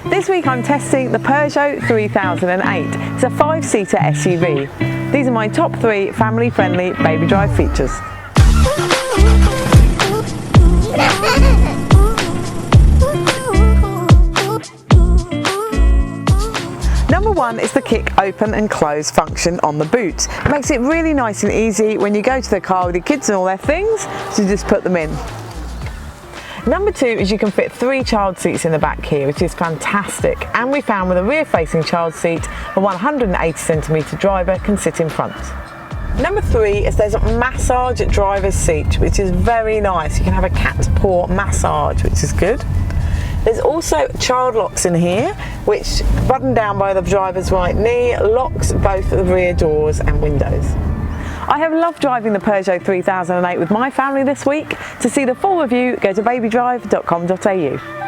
This week I'm testing the Peugeot 3008. It's a 5-seater SUV. These are my top 3 family-friendly baby drive features. Number 1 is the kick open and close function on the boot. It makes it really nice and easy when you go to the car with your kids and all their things, so you just put them in. Number 2 is you can fit 3 child seats in the back here, which is fantastic, and we found with a rear facing child seat a 180cm driver can sit in front. Number 3 is there's a massage driver's seat, which is very nice. You can have a cat's paw massage, which is good. There's also child locks in here, which button down by the driver's right knee, locks both the rear doors and windows. I have loved driving the Peugeot 3008 with my family this week. To see the full review, go to BabyDrive.com.au.